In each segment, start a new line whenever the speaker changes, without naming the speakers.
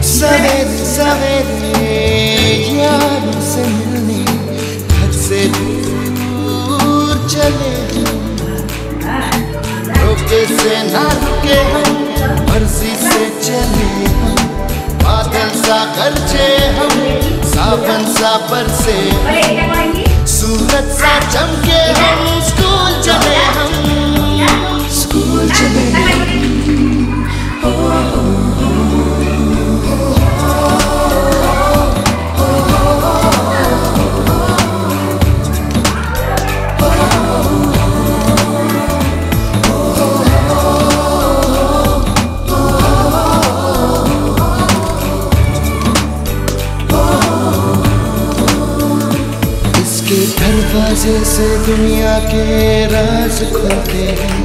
सवेरे सवेरे यारों से मिलने घर से दूर चले रुके से ना रुके हम मर्जी से चले हम बादल सा गरजे हम सावन सा बरसे सूरज सा चमके हम स्कूल चले हम स्कूल चले दरवाजे से दुनिया के राज खुलते हैं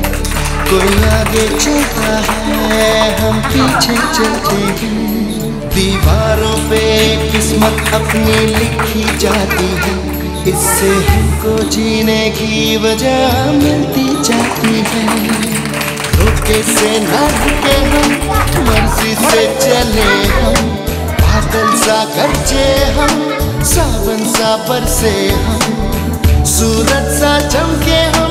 कोई आगे चलता है हम पीछे चलते हैं दीवारों पे किस्मत अपनी लिखी जाती है इससे हमको जीने की वजह मिलती जाती है रुके से ना रुके हम मर्जी से चले हम बादल सा गरजे हम सावन सा बरसे हम सूरज सा चमके हम